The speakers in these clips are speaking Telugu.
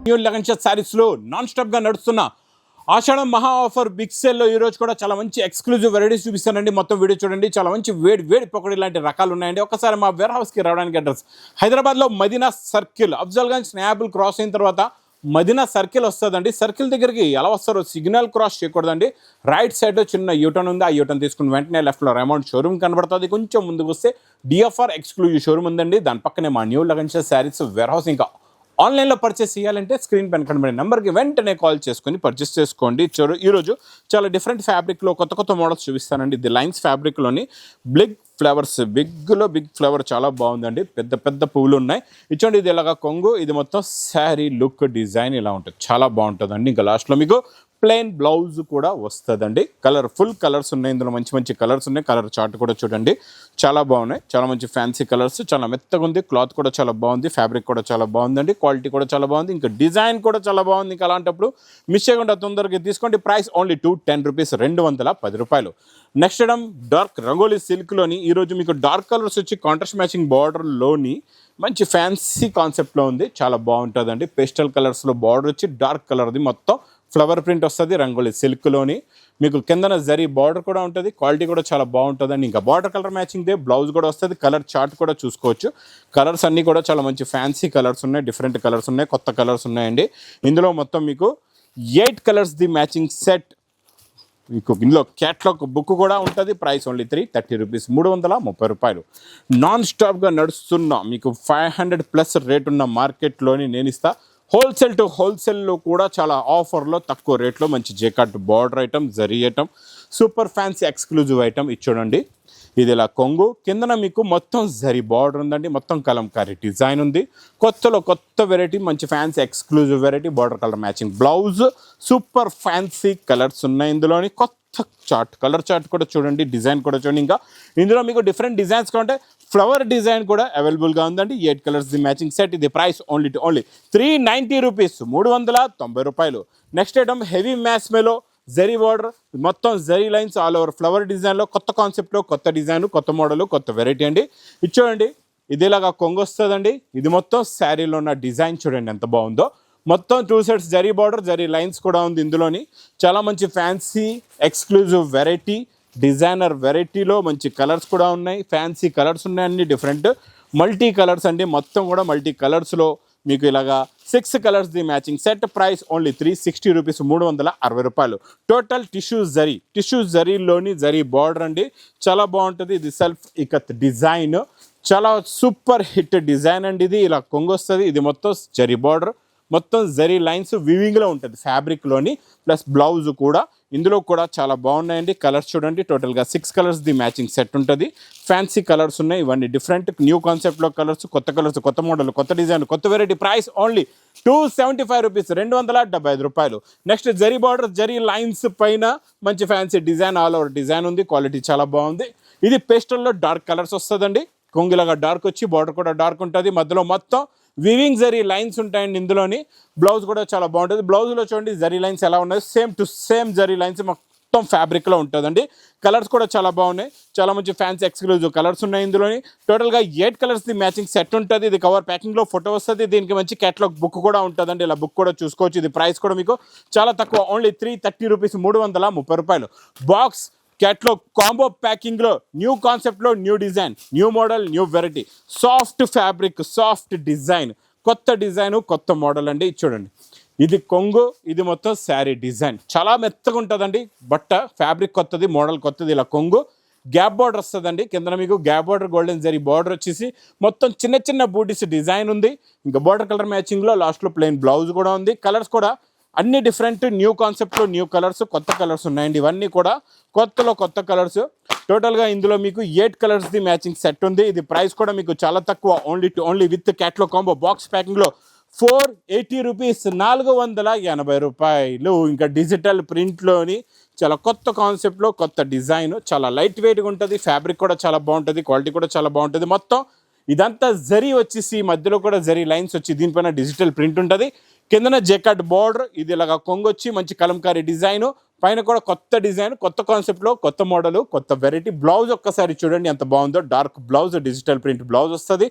న్యూ లగన్షియా శారీస్లో నాన్ స్టాప్గా నడుస్తున్న ఆషాఢం మహా ఆఫర్ బిగ్ సేల్లో ఈరోజు కూడా చాలా మంచి ఎక్స్క్లూజివ్ వెరైటీస్ చూపిస్తానండి. మొత్తం వీడియో చూడండి. చాలా మంచి వేడి పకోడీ లాంటి రకాలు ఉన్నాయండి. ఒకసారి మా వేర్ హౌస్కి రావడానికి అడ్రస్ హైదరాబాద్లో మదీనా సర్కిల్, అఫ్జల్గంజ్ స్నాబుల్ క్రాస్ అయిన తర్వాత మదీనా సర్కిల్ వస్తుందండి. సర్కిల్ దగ్గరికి ఎలా వస్తారో సిగ్నల్ క్రాస్ చేయకూడదండి. రైట్ సైడ్లో చిన్న యూటర్న్ ఉంది. ఆ యూటర్న్ తీసుకుని వెంటనే లెఫ్ట్లో అమౌంట్ షోరూమ్ కనబడుతుంది. కొంచెం ముందుకు వస్తే డిఎఫ్ఆర్ ఎక్స్క్లూజివ్ షోరూమ్ ఉందండి. దాని పక్కనే మా న్యూ లగన్షియా శారీస్ వేర్ హౌస్. ఇంకా ఆన్లైన్లో పర్చేస్ చేయాలంటే స్క్రీన్ పైన కనబడే నెంబర్కి వెంటనే కాల్ చేసుకొని పర్చేస్ చేసుకోండి. ఈరోజు చాలా డిఫరెంట్ ఫ్యాబ్రిక్లో కొత్త మోడల్స్ చూపిస్తానండి. ఇది లైన్స్ ఫ్యాబ్రిక్లోని బిగ్ ఫ్లవర్స్, బిగ్ ఫ్లవర్ చాలా బాగుందండి. పెద్ద పువ్వులు ఉన్నాయి. ఇచ్చండి ఇది ఇలాగా కొంగు, ఇది మొత్తం శారీ లుక్ డిజైన్ ఇలా ఉంటుంది. చాలా బాగుంటుందండి. ఇంకా లాస్ట్లో మీకు ప్లెయిన్ బ్లౌజ్ కూడా వస్తుందండి. ఫుల్ కలర్స్ ఉన్నాయి. ఇందులో మంచి కలర్స్ ఉన్నాయి. కలర్ చార్ట్ కూడా చూడండి, చాలా బాగున్నాయి. చాలా మంచి ఫ్యాన్సీ కలర్స్, చాలా మెత్తగా ఉంది. క్లాత్ కూడా చాలా బాగుంది. ఫ్యాబ్రిక్ కూడా చాలా బాగుందండి. క్వాలిటీ కూడా చాలా బాగుంది. ఇంకా డిజైన్ కూడా చాలా బాగుంది. ఇంకా అలాంటప్పుడు మిస్ చేయకుండా తొందరగా తీసుకోండి. ప్రైస్ ఓన్లీ 210 రూపీస్, 210 రూపాయలు. నెక్స్ట్ ఐటమ్ డార్క్ రంగోలీ సిల్క్లోని ఈరోజు మీకు డార్క్ కలర్స్ వచ్చి కాంట్రాస్ట్ మ్యాచింగ్ బార్డర్లోని మంచి ఫ్యాన్సీ కాన్సెప్ట్లో ఉంది. చాలా బాగుంటుందండి. పేస్టల్ కలర్స్లో బార్డర్ వచ్చి డార్క్ కలర్ది మొత్తం ఫ్లవర్ ప్రింట్ వస్తుంది. రంగోలీ సిల్క్లోని మీకు కిందన జరీ బార్డర్ కూడా ఉంటుంది. క్వాలిటీ కూడా చాలా బాగుంటుందండి. ఇంకా బార్డర్ కలర్ మ్యాచింగ్దే బ్లౌజ్ కూడా వస్తుంది. కలర్ చార్ట్ కూడా చూసుకోవచ్చు. కలర్స్ అన్నీ కూడా చాలా మంచి ఫ్యాన్సీ కలర్స్ ఉన్నాయి. డిఫరెంట్ కలర్స్ ఉన్నాయి. కొత్త కలర్స్ ఉన్నాయండి. ఇందులో మొత్తం మీకు 8 కలర్స్ది మ్యాచింగ్ సెట్. మీకు ఇందులో క్యాట్లాగ్ బుక్ కూడా ఉంటుంది. ప్రైస్ ఓన్లీ 330 రూపీస్, 330 రూపాయలు. నాన్ స్టాప్గా నడుస్తున్న మీకు 500+ రేట్ ఉన్న మార్కెట్లోని నేను ఇస్తా. హోల్సేల్ టు హోల్సేల్లో కూడా చాలా ఆఫర్లో తక్కువ రేట్లో మంచి జేకాట్ border item, zari item, super fancy exclusive item. ఇది చూడండి, ఇది ఇలా కొంగు, కిందన మీకు మొత్తం జరీ బార్డర్ ఉందండి. మొత్తం కలంకారీ డిజైన్ ఉంది. కొత్త వెరైటీ, మంచి fancy exclusive variety. Border colour matching blouse, super fancy colours ఉన్నాయి ఇందులోని. కలర్ చార్ట్ కూడా చూడండి, డిజైన్ కూడా చూడండి. ఇంకా ఇందులో మీకు డిఫరెంట్ డిజైన్స్ కావాలంటే ఫ్లవర్ డిజైన్ కూడా అవైలబుల్గా ఉందండి. 8 కలర్స్ ది మ్యాచింగ్ సెట్. ఇది ప్రైస్ ఓన్లీ 390 రూపీస్, 390 రూపాయలు. నెక్స్ట్ ఐటమ్ హెవీ మ్యాస్ మేలో జరీ బార్డర్, మొత్తం zari lines all over flower డిజైన్లో కొత్త కాన్సెప్ట్లో కొత్త డిజైన్, కొత్త మోడల్, కొత్త వెరైటీ అండి. ఇది చూడండి, ఇది ఇలాగా కొంగు వస్తుందండి. ఇది మొత్తం శారీలో ఉన్న డిజైన్ చూడండి ఎంత బాగుందో. మొత్తం 2 sets zari border, zari lines కూడా ఉంది ఇందులోని. చాలా మంచి ఫ్యాన్సీ ఎక్స్క్లూజివ్ వెరైటీ, డిజైనర్ వెరైటీలో మంచి కలర్స్ కూడా ఉన్నాయి. ఫ్యాన్సీ కలర్స్ ఉన్నాయి, అన్ని డిఫరెంట్ మల్టీ కలర్స్ అండి. మొత్తం కూడా మల్టీ కలర్స్లో మీకు ఇలాగా 6 colours the matching set. Price only 360 rupees, 360 రూపాయలు. టోటల్ టిష్యూ జరీలోని జరీ బార్డర్ అండి. చాలా బాగుంటుంది. ఇది సెల్ఫ్ ఇకత్ డిజైన్, చాలా సూపర్ హిట్ డిజైన్ అండి. ఇది ఇలా కొంగు వస్తుంది. ఇది మొత్తం జరీ బార్డర్, మొత్తం జరీ లైన్స్ వివింగ్లో ఉంటుంది ఫ్యాబ్రిక్లోని, ప్లస్ బ్లౌజ్ కూడా. ఇందులో కూడా చాలా బాగున్నాయండి. కలర్స్ చూడండి, టోటల్గా 6 కలర్స్ ది మ్యాచింగ్ సెట్ ఉంటుంది. ఫ్యాన్సీ కలర్స్ ఉన్నాయి. ఇవన్నీ డిఫరెంట్ న్యూ కాన్సెప్ట్లో కలర్స్, కొత్త మోడల్, కొత్త డిజైన్, కొత్త వెరైటీ. ప్రైస్ ఓన్లీ 275 రూపీస్, 275 రూపాయలు. Next zari border, zari lines పైన మంచి fancy design, all over design ఉంది. క్వాలిటీ చాలా బాగుంది. ఇది పేస్టల్లో డార్క్ కలర్స్ వస్తుందండి. కొంగిలాగా డార్క్ వచ్చి బార్డర్ కూడా డార్క్ ఉంటుంది. మధ్యలో మొత్తం వివింగ్ జరీ లైన్స్ ఉంటాయండి ఇందులోని. బ్లౌజ్ కూడా చాలా బాగుంటుంది. బ్లౌజ్లో చూడండి జరీ లైన్స్ ఎలా ఉన్నాయి, same to same zari lines మొత్తం ఫ్యాబ్రిక్లో ఉంటుందండి. కలర్స్ కూడా చాలా బాగున్నాయి. చాలా మంచి ఫ్యాన్సీ ఎక్స్క్లూజివ్ కలర్స్ ఉన్నాయి ఇందులోని. టోటల్గా 8 కలర్స్ ది మ్యాచింగ్ సెట్ ఉంటుంది. ఇది కవర్ ప్యాకింగ్లో ఫోటో వస్తుంది. దీనికి మంచి క్యాటలాగ్ బుక్ కూడా ఉంటుందండి. ఇలా బుక్ కూడా చూసుకోవచ్చు. ఇది ప్రైస్ కూడా మీకు చాలా తక్కువ, ఓన్లీ 330 రూపీస్, 330 రూపాయలు. బాక్స్ క్యాట్లాగ్ కాంబో ప్యాకింగ్లో న్యూ కాన్సెప్ట్లో new design, new model, new variety, soft fabric, soft design, కొత్త డిజైన్, కొత్త మోడల్ అండి. చూడండి, ఇది కొంగు, ఇది మొత్తం శారీ డిజైన్. చాలా మెత్తగా ఉంటుందండి బట్ట. ఫ్యాబ్రిక్ కొత్తది, మోడల్ కొత్తది. ఇలా కొంగు గ్యాప్ బార్డర్ వస్తుందండి. కింద మీకు gap border, golden zari border వచ్చేసి మొత్తం చిన్న బూటీస్ డిజైన్ ఉంది. ఇంకా బార్డర్ కలర్ మ్యాచింగ్లో లాస్ట్లో ప్లెయిన్ బ్లౌజ్ కూడా ఉంది. కలర్స్ కూడా అన్ని డిఫరెంట్ న్యూ కాన్సెప్ట్లో న్యూ కలర్స్, కొత్త కలర్స్ ఉన్నాయండి. ఇవన్నీ కూడా కొత్త కలర్స్. టోటల్గా ఇందులో మీకు 8 కలర్స్ ది మ్యాచింగ్ సెట్ ఉంది. ఇది ప్రైస్ కూడా మీకు చాలా తక్కువ, only with catalogue combo box ప్యాకింగ్లో 480 రూపీస్, 480 రూపాయలు. ఇంకా డిజిటల్ ప్రింట్లోని చాలా కొత్త కాన్సెప్ట్లో కొత్త డిజైన్, చాలా లైట్ వెయిట్గా ఉంటుంది. ఫ్యాబ్రిక్ కూడా చాలా బాగుంటుంది. క్వాలిటీ కూడా చాలా బాగుంటుంది. మొత్తం ఇదంతా జరీ వచ్చేసి మధ్యలో కూడా జరీ లైన్స్ వచ్చి దీనిపైన డిజిటల్ ప్రింట్ ఉంటుంది. కిందన జెకాట్ బార్డర్, ఇది ఇలాగా కొంగొచ్చి మంచి కలంకారీ డిజైన్, పైన కూడా కొత్త డిజైన్, కొత్త కాన్సెప్ట్లో కొత్త మోడల్, కొత్త వెరైటీ. బ్లౌజ్ ఒక్కసారి చూడండి ఎంత బాగుందో. Dark blouse, digital print blouse వస్తుంది.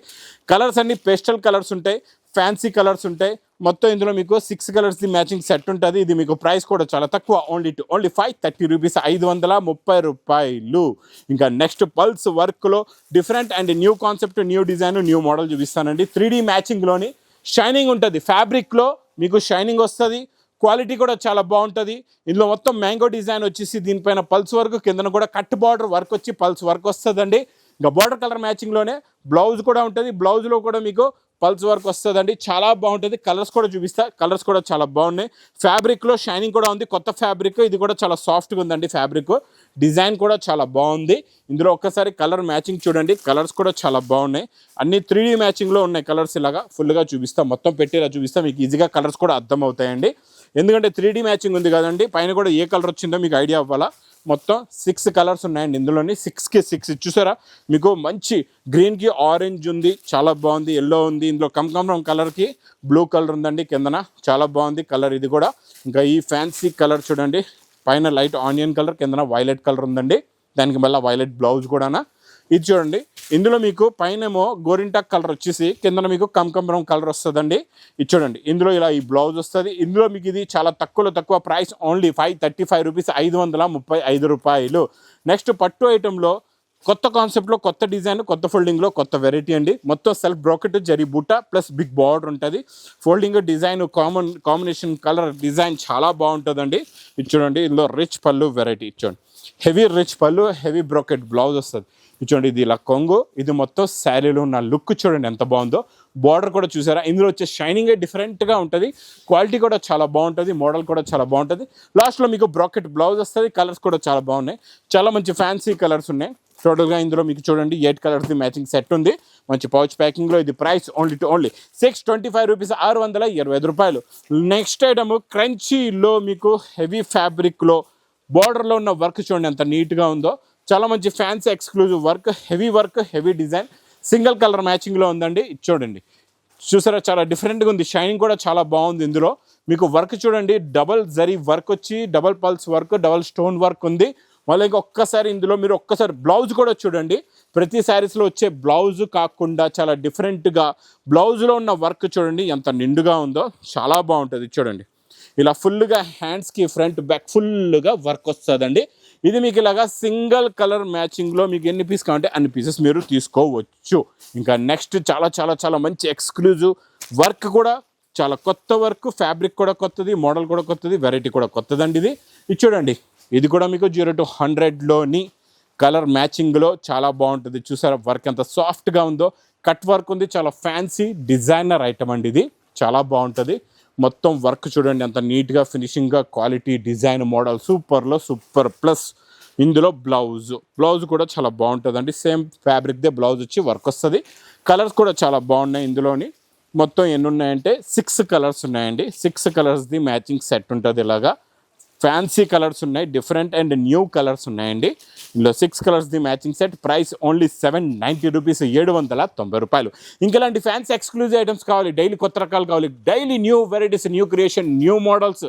కలర్స్ అన్ని పేస్టల్ కలర్స్ ఉంటాయి, ఫ్యాన్సీ కలర్స్ ఉంటాయి. మొత్తం ఇందులో మీకు 6 కలర్స్ది మ్యాచింగ్ సెట్ ఉంటుంది. ఇది మీకు ప్రైస్ కూడా చాలా తక్కువ, ఓన్లీ 530 రూపీస్, 530 రూపాయలు. ఇంకా నెక్స్ట్ పల్స్ వర్క్లో different and new concept, new design, new model చూపిస్తానండి. 3D మ్యాచింగ్లోని షైనింగ్ ఉంటుంది, ఫ్యాబ్రిక్లో మీకు షైనింగ్ వస్తుంది, క్వాలిటీ కూడా చాలా బాగుంటుంది. ఇందులో మొత్తం మ్యాంగో డిజైన్ వచ్చేసి దీనిపైన పల్స్ వర్క్, కిందన కూడా కట్ బార్డర్ వర్క్ వచ్చి పల్స్ వర్క్ వస్తుందండి. ఇంకా బార్డర్ కలర్ మ్యాచింగ్లోనే బ్లౌజ్ కూడా ఉంటుంది, బ్లౌజ్లో కూడా మీకు పల్స్ వర్క్ వస్తుందండి. చాలా బాగుంటుంది. కలర్స్ కూడా చూపిస్తా, కలర్స్ కూడా చాలా బాగున్నాయి. ఫ్యాబ్రిక్లో షైనింగ్ కూడా ఉంది, కొత్త ఫ్యాబ్రిక్, ఇది కూడా చాలా సాఫ్ట్గా ఉందండి ఫ్యాబ్రిక్. డిజైన్ కూడా చాలా బాగుంది. ఇందులో ఒక్కసారి కలర్ మ్యాచింగ్ చూడండి, కలర్స్ కూడా చాలా బాగున్నాయి. అన్ని 3D మ్యాచింగ్లో ఉన్నాయి కలర్స్. ఇలాగా ఫుల్గా చూపిస్తా, మొత్తం పెట్టి ఇలా చూపిస్తా, మీకు ఈజీగా కలర్స్ కూడా అర్థం అవుతాయండి. ఎందుకంటే 3D మ్యాచింగ్ ఉంది కదండి, పైన కూడా ఏ కలర్ వచ్చిందో మీకు ఐడియా అవ్వాలా. మొత్తం 6 కలర్స్ ఉన్నాయండి ఇందులోని, 6కి 6 చూసారా. మీకు మంచి గ్రీన్కి ఆరెంజ్ ఉంది, చాలా బాగుంది. ఎల్లో ఉంది, ఇందులో కమకమరం కలర్కి బ్లూ కలర్ ఉందండి కిందన, చాలా బాగుంది కలర్ ఇది కూడా. ఇంకా ఈ ఫ్యాన్సీ కలర్ చూడండి, పైన లైట్ ఆనియన్ కలర్, కిందన వైలెట్ కలర్ ఉందండి, దానికి మళ్ళీ వైలెట్ బ్లౌజ్ కూడానా. ఇది చూడండి, ఇందులో మీకు పైనేమో గోరింటాక్ కలర్ వచ్చేసి కిందన మీకు కమకమరం కలర్ వస్తుందండి. ఇది చూడండి, ఇందులో ఇలా ఈ బ్లౌజ్ వస్తుంది. ఇందులో మీకు ఇది చాలా తక్కువ ప్రైస్, ఓన్లీ 535 రూపీస్, 535 రూపాయలు. నెక్స్ట్ పట్టు ఐటెంలో కొత్త కాన్సెప్ట్లో, కొత్త డిజైన్, కొత్త ఫోల్డింగ్లో కొత్త వెరైటీ అండి. మొత్తం సెల్ఫ్ బ్రాకెట్ జరీ బూటా ప్లస్ బిగ్ బార్డర్ ఉంటుంది. Folding design combination colour design చాలా బాగుంటుందండి. ఇది చూడండి, ఇందులో రిచ్ పళ్ళు వెరైటీ. చూడండి, హెవీ రిచ్ పళ్ళు, హెవీ బ్రాకెట్ బ్లౌజ్ వస్తుంది. చూడండి, ఇది ఇలా కొంగు, ఇది మొత్తం శారీలో ఉన్న లుక్ చూడండి ఎంత బాగుందో. బార్డర్ కూడా చూసారా, ఇందులో వచ్చే షైనింగే డిఫరెంట్గా ఉంటుంది, క్వాలిటీ కూడా చాలా బాగుంటుంది, మోడల్ కూడా చాలా బాగుంటుంది. లాస్ట్లో మీకు బ్రాకెట్ బ్లౌజ్ వస్తుంది. కలర్స్ కూడా చాలా బాగున్నాయి, చాలా మంచి ఫ్యాన్సీ కలర్స్ ఉన్నాయి. టోటల్గా ఇందులో మీకు చూడండి 8 కలర్స్ది మ్యాచింగ్ సెట్ ఉంది, మంచి పౌచ్ ప్యాకింగ్లో. ఇది ప్రైస్ ఓన్లీ 625 రూపీస్, 625 రూపాయలు. నెక్స్ట్ ఐటమ్ క్రంచీలో మీకు హెవీ ఫ్యాబ్రిక్లో బార్డర్లో ఉన్న వర్క్ చూడండి ఎంత నీట్గా ఉందో. చాలా మంచి fancy exclusive work, heavy design, single colour మ్యాచింగ్లో ఉందండి. ఇది చూడండి, చూసారా చాలా డిఫరెంట్గా ఉంది, షైనింగ్ కూడా చాలా బాగుంది. ఇందులో మీకు వర్క్ చూడండి, డబల్ జరీ వర్క్ వచ్చి, double pulse work, double stone work ఉంది. మళ్ళీ ఒక్కసారి ఇందులో మీరు ఒక్కసారి బ్లౌజ్ కూడా చూడండి, ప్రతి శారీస్లో వచ్చే బ్లౌజ్ కాకుండా చాలా డిఫరెంట్గా బ్లౌజ్లో ఉన్న వర్క్ చూడండి ఎంత నిండుగా ఉందో, చాలా బాగుంటుంది. చూడండి, ఇలా ఫుల్గా హ్యాండ్స్కి ఫ్రంట్ బ్యాక్ ఫుల్గా వర్క్ వస్తుందండి. ఇది మీకు ఇలాగా సింగిల్ కలర్ మ్యాచింగ్లో మీకు ఎన్ని పీస్ కావాలంటే అన్ని పీసెస్ మీరు తీసుకోవచ్చు. ఇంకా నెక్స్ట్ చాలా మంచి ఎక్స్క్లూజివ్ వర్క్ కూడా, చాలా కొత్త వర్క్, ఫ్యాబ్రిక్ కూడా కొత్తది, మోడల్ కూడా కొత్తది, వెరైటీ కూడా కొత్తదండి. ఇది చూడండి, ఇది కూడా మీకు 0 to 100లోని కలర్ మ్యాచింగ్లో చాలా బాగుంటుంది. చూసారా వర్క్ ఎంత సాఫ్ట్గా ఉందో, కట్ వర్క్ ఉంది, చాలా ఫ్యాన్సీ డిజైనర్ ఐటమ్ అండి. ఇది చాలా బాగుంటుంది. మొత్తం వర్క్ చూడండి ఎంత నీట్గా, ఫినిషింగ్గా, క్వాలిటీ, డిజైన్, మోడల్ సూపర్లో సూపర్. ప్లస్ ఇందులో బ్లౌజ్ కూడా చాలా బాగుంటుందండి, సేమ్ ఫ్యాబ్రిక్దే బ్లౌజ్ వచ్చి వర్క్ వస్తుంది. కలర్స్ కూడా చాలా బాగున్నాయి. ఇందులోని మొత్తం ఎన్ని ఉన్నాయంటే 6 కలర్స్ ఉన్నాయండి. 6 కలర్స్ది మ్యాచింగ్ సెట్ ఉంటుంది. ఇలాగా ఫ్యాన్సీ కలర్స్ ఉన్నాయి, డిఫరెంట్ అండ్ న్యూ కలర్స్ ఉన్నాయండి. ఇందులో 6 కలర్స్ది matching set, price only 790 rupees, 790 రూపాయలు. ఇంకెలాంటి ఫ్యాన్సీ ఎక్స్క్లూజివ్ ఐటమ్స్ కావాలి, డైలీ కొత్త రకాలు కావాలి, daily new varieties, new creation, new models,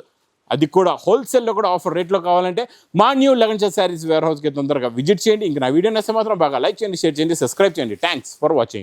అది కూడా హోల్సేల్లో కూడా ఆఫర్ రేట్లో కావాలంటే మా న్యూ లగన్ శారీస్ వేర్ హౌస్కి తొందరగా విజిట్ చేయండి. ఇంకా నా వీడియో నచ్చితే మాత్రం బాగా లైక్ చేయండి, షేర్ చేయండి, సబ్స్క్రైబ్ చేయండి. Thanks for watching.